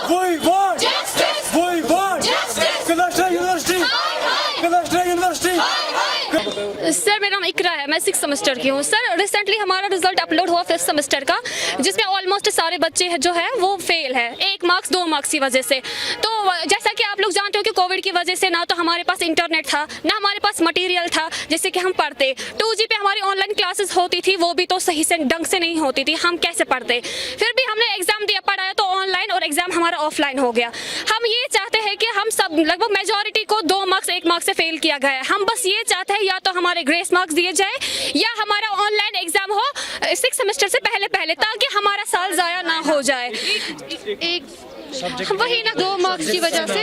We want justice. We want justice. Cluster University. Cluster University. Sir मेरा नाम इकरा है, मैं 6th सेमेस्टर की हूँ। सर रिसेंटली हमारा रिजल्ट अपलोड हुआ 5th सेमेस्टर का, जिसमें ऑलमोस्ट सारे बच्चे जो है वो फेल है, 1 मार्क्स 2 मार्क्स की वजह से। तो जैसा कि आप लोग जानते हो कि कोविड की वजह से ना तो हमारे पास इंटरनेट था, ना हमारे पास मटेरियल था जिससे कि हम पढ़ते। 2G पे हमारी ऑनलाइन क्लासेस होती थी, वो भी तो सही से ढंग से नहीं होती थी, हम कैसे पढ़ते। फिर भी हमने एग्जाम दिया, पढ़ाया तो ऑनलाइन, और एग्जाम हमारा ऑफलाइन हो गया। हम ये चाहते हैं कि हम सब लगभग मेजॉरिटी को 2 मार्क्स 1 मार्क्स से फेल किया गया है। हम बस ये चाहते हैं या तो हमारे ग्रेस मार्क्स दिए जाए या हमारा ऑनलाइन एग्जाम हो 6th सेमेस्टर से पहले, ताकि हमारा साल जाया ना हो जाए। वही ना 2 मार्क्स की वजह से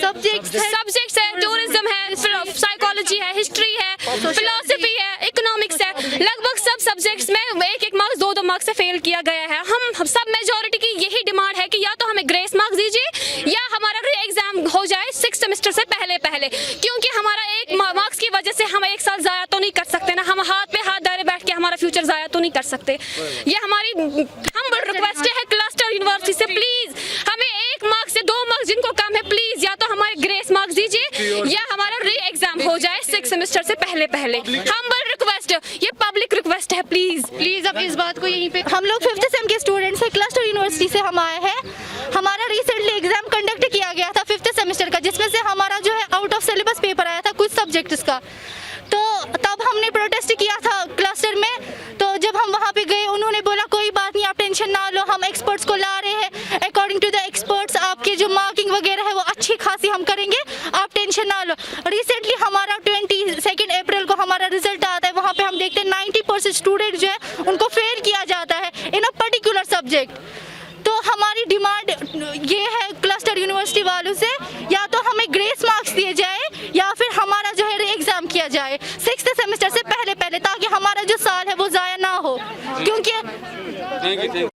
सब्जेक्ट्स है, टूरिज्म है, साइकोलॉजी है, हिस्ट्री है, फिलोसफी है, इकोनॉमिक्स है, लगभग सब सब्जेक्ट्स में 1-1 मार्क्स 2-2 मार्क्स से फेल किया गया है। हम सब मेजॉरिटी की यही डिमांड है कि या तो हमें ग्रेस मार्क्स दीजिए या हमारा री एग्जाम हो जाए 6th सेमेस्टर से पहले, क्योंकि हमारा 1 मार्क्स की वजह से हम 1 साल जाया तो नहीं कर सकते ना, हम हाथ पे हाथ डाले बैठ के हमारा फ्यूचर जाया तो नहीं कर सकते। ये हमारी हम्बल रिक्वेस्ट है क्लस्टर यूनिवर्सिटी से, प्लीज हमें 1 मार्क्स से 2 मार्क्स जिनको कम है, प्लीज या तो हमारे ग्रेस मार्क्स दीजिए या हमारा री एग्जाम हो जाए 6th सेमेस्टर से पहले। हम्बल रिक्वेस्ट, ये पब्लिक रिक्वेस्ट है, प्लीज अब इस बात को यहीं पे। हम लोग 5th सेम के स्टूडेंट्स हैं, क्लस्टर यूनिवर्सिटी से हम आए हैं। हमारा रिसेंटली एग्जाम कंडक्ट किया गया था 5th सेमेस्टर का, जिसमें से हमारा जो है आउट ऑफ सिलेबस पेपर आया था कुछ सब्जेक्ट्स का। तो तब हमने प्रोटेस्ट किया था क्लस्टर में। तो जब हम वहाँ पे गए, उन्होंने बोला कोई बात नहीं, आप टेंशन ना लो, हम एक्सपर्ट्स को ला रहे हैं, अकॉर्डिंग टू द एक्सपर्ट्स आपकी जो मार्किंग वगैरह है वो अच्छी खासी हम करेंगे, आप टेंशन ना लो। रिसेंटली हमारा 22 अप्रैल को हमारा रिजल्ट आता है, वहाँ पे हम देखते हैं 90% स्टूडेंट जो है उनको फेल किया जाता है इन अ पर्टिकुलर सब्जेक्ट। तो हमारी डिमांड ये है क्लस्टर यूनिवर्सिटी वालों से, या तो हमें ग्रेस मार्क्स दिए जाए या फिर हमारा जो है एग्जाम किया जाए 6th सेमेस्टर से पहले, ताकि हमारा जो साल है वो जाया ना हो। क्योंकि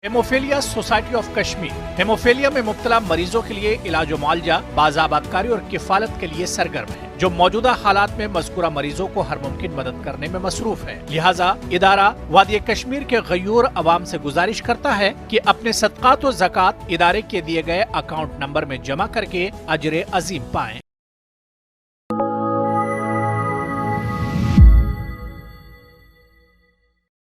haemophilia society of Kashmir haemophilia में मुब्तला मरीजों के लिए इलाज व मुआवजा, बाज़ाबातकारी और किफालत के लिए सरगर्म है, जो मौजूदा हालात में मज़कूरा मरीजों को हर मुमकिन मदद करने में मसरूफ है। लिहाजा इदारा वादी कश्मीर के गयूर अवाम से गुजारिश करता है कि अपने सदकात व ज़कात इदारे के दिए गए अकाउंट नंबर में जमा करके अजर अजीम पाएं।